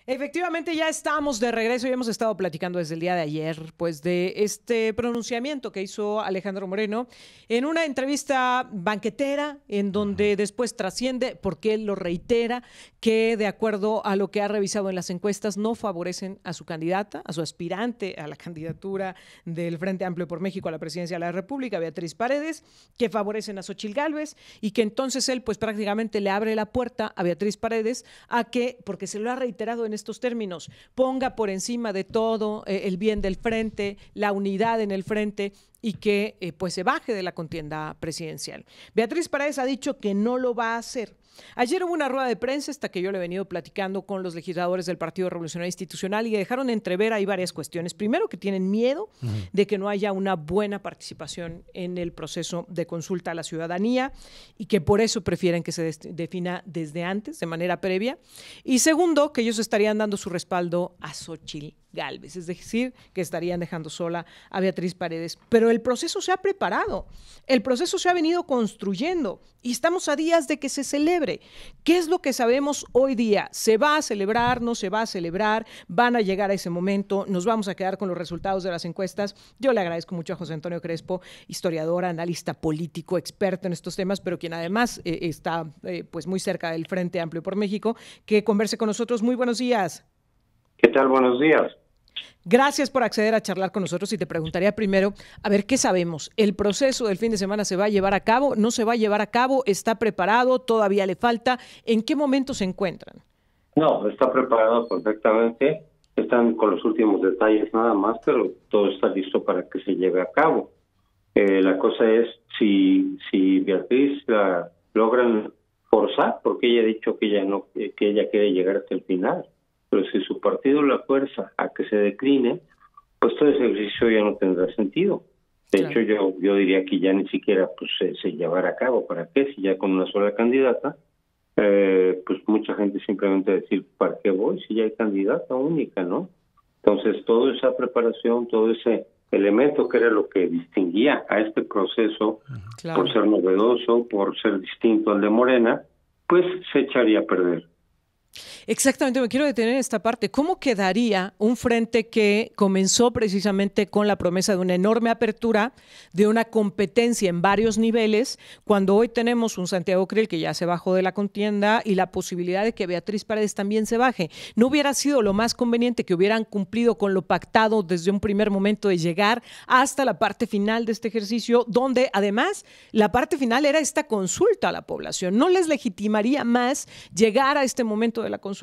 Efectivamente, ya estamos de regreso y hemos estado platicando desde el día de ayer, pues de este pronunciamiento que hizo Alejandro Moreno en una entrevista banquetera, en donde después trasciende, porque él lo reitera, que de acuerdo a lo que ha revisado en las encuestas no favorecen a su candidata, a su aspirante a la candidatura del Frente Amplio por México a la presidencia de la República, Beatriz Paredes, que favorecen a Xóchitl Gálvez, y que entonces él pues prácticamente le abre la puerta a Beatriz Paredes a que, porque se lo ha reiterado en estos términos, ponga por encima de todo el bien del frente, la unidad en el frente, y que pues se baje de la contienda presidencial. Beatriz Paredes ha dicho que no lo va a hacer. Ayer hubo una rueda de prensa, esta que yo le he venido platicando con los legisladores del Partido Revolucionario Institucional, y dejaron entrever ahí varias cuestiones. Primero, que tienen miedo de que no haya una buena participación en el proceso de consulta a la ciudadanía y que por eso prefieren que se defina desde antes, de manera previa. Y segundo, que ellos estarían dando su respaldo a Xóchitl Gálvez, es decir, que estarían dejando sola a Beatriz Paredes. Pero el proceso se ha preparado, el proceso se ha venido construyendo y estamos a días de que se celebre. ¿Qué es lo que sabemos hoy día? ¿Se va a celebrar? ¿No se va a celebrar? ¿Van a llegar a ese momento? ¿Nos vamos a quedar con los resultados de las encuestas? Yo le agradezco mucho a José Antonio Crespo, historiador, analista político, experto en estos temas, pero quien además está pues muy cerca del Frente Amplio por México, que converse con nosotros. Muy buenos días. ¿Qué tal? Buenos días. Gracias por acceder a charlar con nosotros y te preguntaría primero, a ver, ¿qué sabemos? ¿El proceso del fin de semana se va a llevar a cabo? ¿No se va a llevar a cabo? ¿Está preparado? ¿Todavía le falta? ¿En qué momento se encuentran? No, está preparado perfectamente. Están con los últimos detalles nada más, pero todo está listo para que se lleve a cabo. La cosa es si Beatriz la logran forzar, porque ella ha dicho que ella quiere llegar hasta el final. Pero si su partido la fuerza a que se decline, pues todo ese ejercicio ya no tendrá sentido. De hecho, yo diría que ya ni siquiera pues se llevará a cabo. ¿Para qué? Si ya con una sola candidata, pues mucha gente simplemente decir, ¿para qué voy? Si ya hay candidata única, ¿no? Entonces, toda esa preparación, todo ese elemento que era lo que distinguía a este proceso, por ser novedoso, por ser distinto al de Morena, pues se echaría a perder. Exactamente, me quiero detener en esta parte. ¿Cómo quedaría un frente que comenzó precisamente con la promesa de una enorme apertura, de una competencia en varios niveles, cuando hoy tenemos un Santiago Krill que ya se bajó de la contienda y la posibilidad de que Beatriz Paredes también se baje? ¿No hubiera sido lo más conveniente que hubieran cumplido con lo pactado desde un primer momento de llegar hasta la parte final de este ejercicio, donde además la parte final era esta consulta a la población? ¿No les legitimaría más llegar a este momento de la consulta?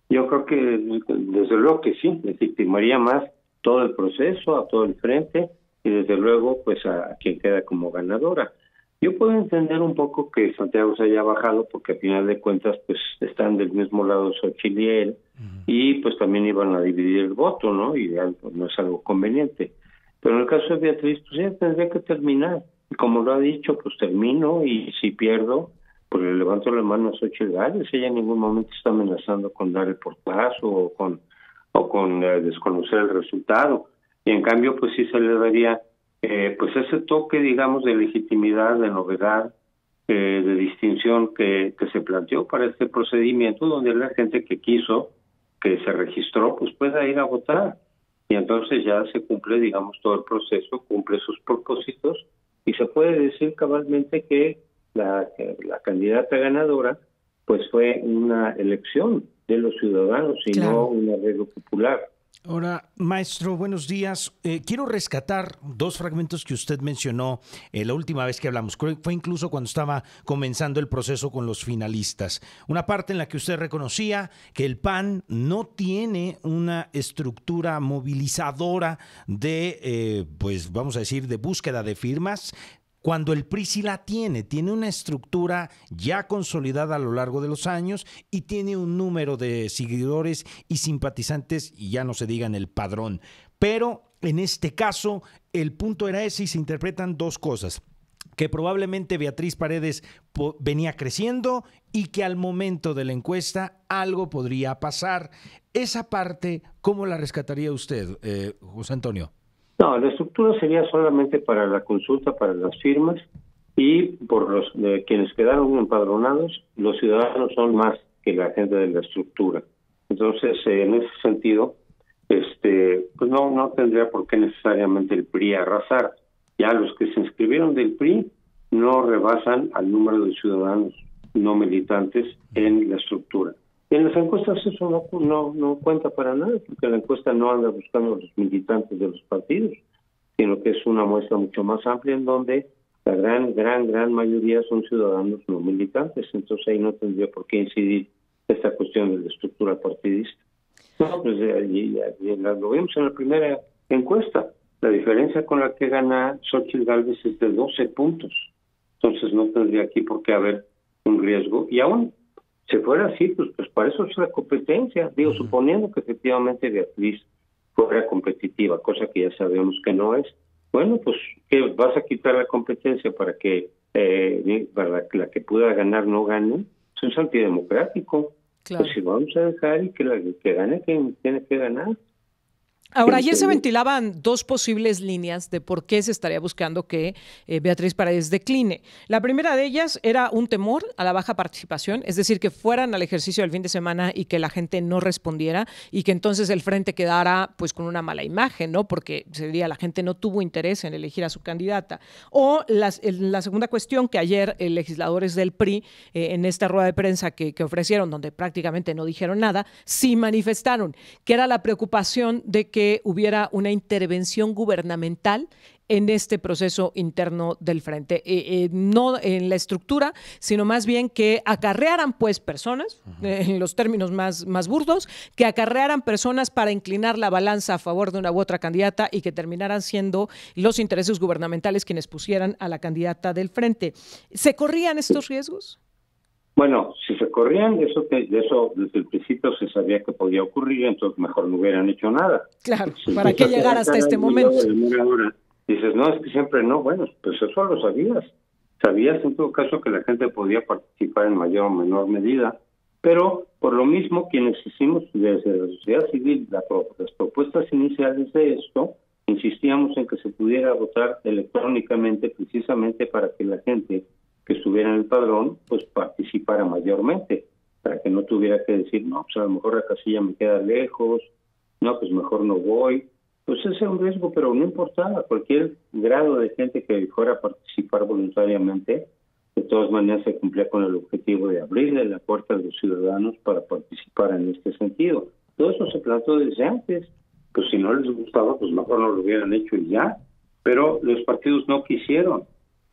Yo creo que desde luego que sí, legitimaría más todo el proceso, a todo el frente y desde luego pues a quien queda como ganadora. Yo puedo entender un poco que Santiago se haya bajado porque al final de cuentas pues están del mismo lado Xóchitl y él y pues también iban a dividir el voto, ¿no? Y pues, no es algo conveniente. Pero en el caso de Beatriz pues ella tendría que terminar. Y como lo ha dicho, pues termino y si pierdo pues le levanto la mano a Xóchitl Gálvez. Ella en ningún momento está amenazando con dar el portazo o con desconocer el resultado. Y en cambio, pues sí se le daría pues ese toque, digamos, de legitimidad, de novedad, de distinción que se planteó para este procedimiento, donde la gente que quiso, que se registró, pues pueda ir a votar. Y entonces ya se cumple, digamos, todo el proceso, cumple sus propósitos, y se puede decir cabalmente que la candidata ganadora pues fue una elección de los ciudadanos y no un arreglo popular. Ahora, maestro, buenos días. Quiero rescatar dos fragmentos que usted mencionó la última vez que hablamos. Creo que fue incluso cuando estaba comenzando el proceso con los finalistas. Una parte en la que usted reconocía que el PAN no tiene una estructura movilizadora de, pues vamos a decir, de búsqueda de firmas, cuando el PRI sí la tiene una estructura ya consolidada a lo largo de los años y tiene un número de seguidores y simpatizantes, y ya no se diga en el padrón. Pero en este caso, el punto era ese y se interpretan dos cosas: que probablemente Beatriz Paredes venía creciendo y que al momento de la encuesta algo podría pasar. Esa parte, ¿cómo la rescataría usted, José Antonio? No, la estructura sería solamente para la consulta, para las firmas, y por los quienes quedaron empadronados, los ciudadanos son más que la gente de la estructura. Entonces, en ese sentido, pues no tendría por qué necesariamente el PRI arrasar. Ya los que se inscribieron del PRI no rebasan al número de ciudadanos no militantes en la estructura. Y en las encuestas eso no cuenta para nada, porque la encuesta no anda buscando a los militantes de los partidos, sino que es una muestra mucho más amplia en donde la gran mayoría son ciudadanos no militantes. Entonces ahí no tendría por qué incidir esta cuestión de la estructura partidista. No, pues lo vimos en la primera encuesta. La diferencia con la que gana Xóchitl Gálvez es de 12 puntos. Entonces no tendría aquí por qué haber un riesgo. Y aún si fuera así, pues para eso es la competencia. Digo, suponiendo que efectivamente Beatriz fuera competitiva, cosa que ya sabemos que no es. Bueno, pues ¿qué vas a quitar la competencia para que la que pueda ganar no gane? Eso es antidemocrático. Claro. Pues si vamos a dejar y que gane quien tiene que ganar. Ahora, ayer se ventilaban dos posibles líneas de por qué se estaría buscando que Beatriz Paredes decline. La primera de ellas era un temor a la baja participación, es decir, que fueran al ejercicio del fin de semana y que la gente no respondiera y que entonces el frente quedara pues con una mala imagen, ¿no? Porque sería la gente no tuvo interés en elegir a su candidata. O la segunda cuestión que ayer legisladores del PRI en esta rueda de prensa que ofrecieron, donde prácticamente no dijeron nada, sí manifestaron, que era la preocupación de que hubiera una intervención gubernamental en este proceso interno del frente, no en la estructura, sino más bien que acarrearan pues personas, en los términos más burdos, que acarrearan personas para inclinar la balanza a favor de una u otra candidata y que terminaran siendo los intereses gubernamentales quienes pusieran a la candidata del frente. ¿Se corrían estos riesgos? Bueno, si se corrían, de eso desde el principio se sabía que podía ocurrir, entonces mejor no hubieran hecho nada. Claro, ¿para qué llegar hasta este momento? Dices, no, es que siempre no. Bueno, pues eso lo sabías. Sabías en todo caso que la gente podía participar en mayor o menor medida, pero por lo mismo quienes hicimos desde la sociedad civil las propuestas iniciales de esto, insistíamos en que se pudiera votar electrónicamente precisamente para que la gente que estuviera en el padrón, pues participara mayormente, para que no tuviera que decir, no, pues a lo mejor la casilla me queda lejos, no, pues mejor no voy. Pues ese es un riesgo, pero no importaba, cualquier grado de gente que fuera a participar voluntariamente, de todas maneras se cumplía con el objetivo de abrirle la puerta a los ciudadanos para participar en este sentido. Todo eso se planteó desde antes, pues si no les gustaba, pues mejor no lo hubieran hecho y ya, pero los partidos no quisieron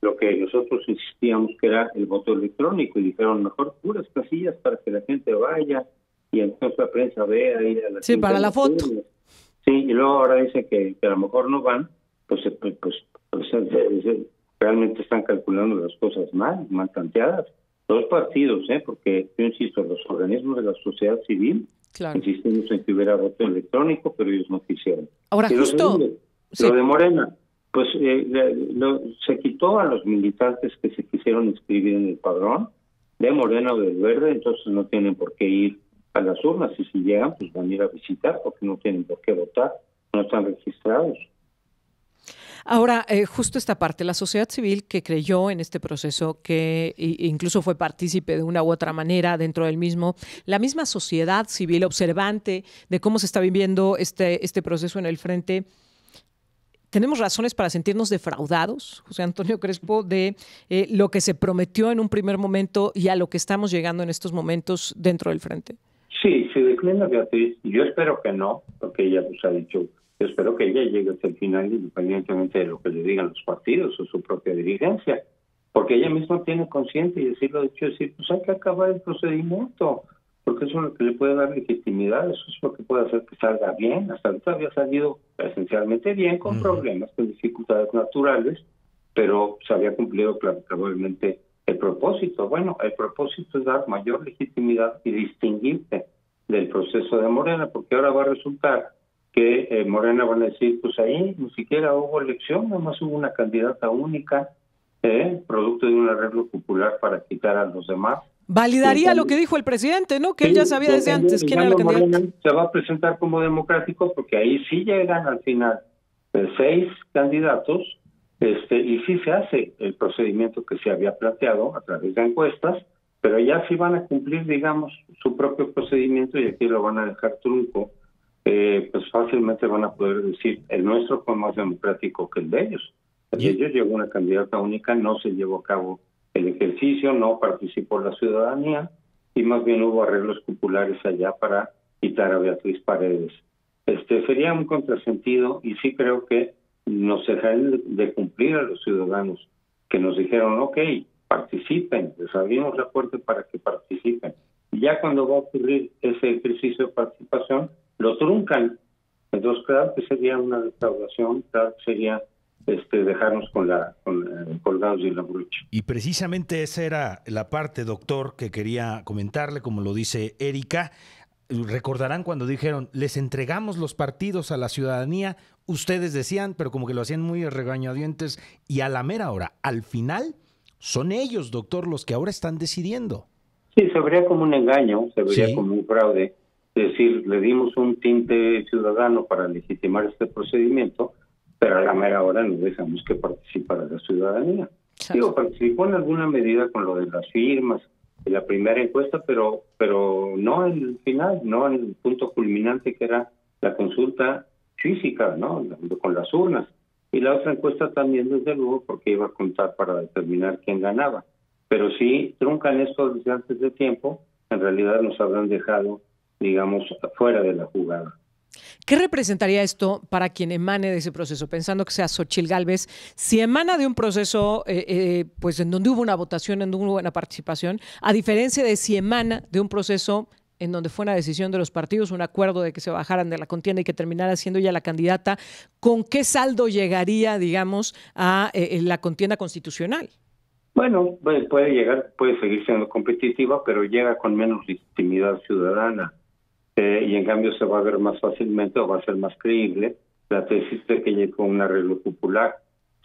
lo que nosotros insistíamos que era el voto electrónico y dijeron mejor puras casillas para que la gente vaya y entonces la prensa vea ir a la sí, para la foto. Sí, y luego ahora dice que a lo mejor no van, pues realmente están calculando las cosas mal planteadas. Dos partidos, porque yo insisto, los organismos de la sociedad civil, claro, insistimos en que hubiera voto electrónico, pero ellos no quisieron. Ahora y justo... Lo de Morena, pues se quitó a los militantes que se quisieron inscribir en el padrón de Morena o del Verde, entonces no tienen por qué ir a las urnas y si llegan pues van a ir a visitar porque no tienen por qué votar, no están registrados. Ahora, justo esta parte, la sociedad civil que creyó en este proceso, que incluso fue partícipe de una u otra manera dentro del mismo, la misma sociedad civil observante de cómo se está viviendo este proceso en el frente, ¿tenemos razones para sentirnos defraudados, José Antonio Crespo, de lo que se prometió en un primer momento y a lo que estamos llegando en estos momentos dentro del frente? Sí, se declina Beatriz, y yo espero que no, porque ella pues ha dicho, yo espero que ella llegue hasta el final independientemente de lo que le digan los partidos o su propia dirigencia, porque ella misma tiene consciente y decirlo de hecho, decir, pues hay que acabar el procedimiento, porque eso es lo que le puede dar legitimidad, eso es lo que puede hacer que salga bien. Hasta ahorita había salido esencialmente bien, con problemas, con dificultades naturales, pero se había cumplido probablemente el propósito. Bueno, el propósito es dar mayor legitimidad y distinguirte del proceso de Morena, porque ahora va a resultar que Morena van a decir, pues ahí ni siquiera hubo elección, nada más hubo una candidata única, producto de un arreglo popular para quitar a los demás. Validaría lo que dijo el presidente, ¿no? Que él ya sabía desde antes quién era la candidata. Morena se va a presentar como democrático porque ahí sí llegan al final 6 candidatos y sí se hace el procedimiento que se había planteado a través de encuestas pero ya sí van a cumplir, digamos, su propio procedimiento y aquí lo van a dejar trunco, pues fácilmente van a poder decir, el nuestro fue más democrático que el de ellos. El de ellos llegó una candidata única, no se llevó a cabo el ejercicio, no participó la ciudadanía y más bien hubo arreglos populares allá para quitar a Beatriz Paredes. Sería un contrasentido y sí creo que nos dejarán de cumplir a los ciudadanos que nos dijeron, ok, participen, les abrimos la puerta para que participen. Y ya cuando va a ocurrir ese ejercicio de participación, lo truncan. Entonces, claro que sería una defraudación, claro que sería dejarnos colgados de la brocha. Y precisamente esa era la parte, doctor, que quería comentarle, como lo dice Erika. Recordarán cuando dijeron, les entregamos los partidos a la ciudadanía, ustedes decían, pero como que lo hacían muy regañadientes, y a la mera hora, al final, son ellos, doctor, los que ahora están decidiendo. Sí, se vería como un engaño, se vería como un fraude, es decir, le dimos un tinte ciudadano para legitimar este procedimiento, pero a la mera hora no dejamos que participara la ciudadanía. Digo, participó en alguna medida con lo de las firmas, en la primera encuesta, pero no en el final, no en el punto culminante que era la consulta física, ¿no? Con las urnas. Y la otra encuesta también, desde luego, porque iba a contar para determinar quién ganaba. Pero si truncan esto desde antes de tiempo, en realidad nos habrán dejado, digamos, fuera de la jugada. ¿Qué representaría esto para quien emane de ese proceso? Pensando que sea Xóchitl Gálvez, si emana de un proceso pues en donde hubo una votación, en donde hubo una participación, a diferencia de si emana de un proceso en donde fue una decisión de los partidos, un acuerdo de que se bajaran de la contienda y que terminara siendo ella la candidata, ¿con qué saldo llegaría, digamos, a la contienda constitucional? Bueno, puede seguir siendo competitiva, pero llega con menos legitimidad ciudadana. Y en cambio se va a ver más fácilmente o va a ser más creíble la tesis de que llegó un arreglo popular.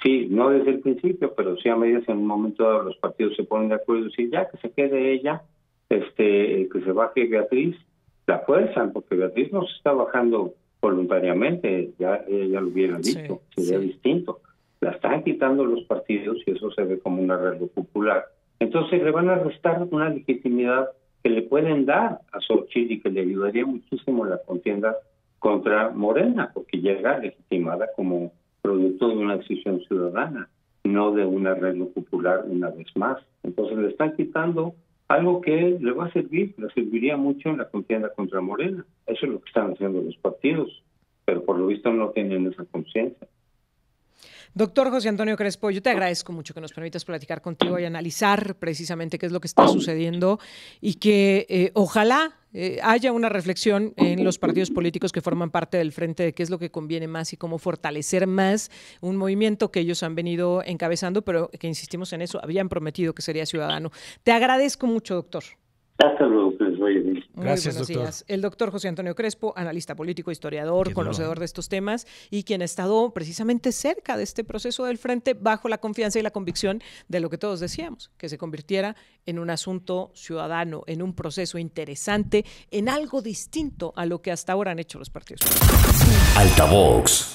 Sí, no desde el principio, pero sí a medida que en un momento dado los partidos se ponen de acuerdo y decir ya que se quede ella, que se baje Beatriz, la fuerzan, porque Beatriz no se está bajando voluntariamente, ya ella lo hubiera dicho, sería distinto. La están quitando los partidos y eso se ve como un arreglo popular. Entonces le van a restar una legitimidad que le pueden dar a Xóchitl y que le ayudaría muchísimo en la contienda contra Morena, porque llega legitimada como producto de una decisión ciudadana, no de un arreglo popular una vez más. Entonces le están quitando algo que le va a servir, le serviría mucho en la contienda contra Morena. Eso es lo que están haciendo los partidos, pero por lo visto no tienen esa conciencia. Doctor José Antonio Crespo, yo te agradezco mucho que nos permitas platicar contigo y analizar precisamente qué es lo que está sucediendo y que ojalá haya una reflexión en los partidos políticos que forman parte del frente de qué es lo que conviene más y cómo fortalecer más un movimiento que ellos han venido encabezando, pero que insistimos en eso, habían prometido que sería ciudadano. Te agradezco mucho, doctor. Hasta luego, que les vaya bien. Gracias, buenos doctor. días. El doctor José Antonio Crespo, analista político, historiador, conocedor de estos temas y quien ha estado precisamente cerca de este proceso del frente bajo la confianza y la convicción de lo que todos decíamos, que se convirtiera en un asunto ciudadano, en un proceso interesante, en algo distinto a lo que hasta ahora han hecho los partidos. Altavox.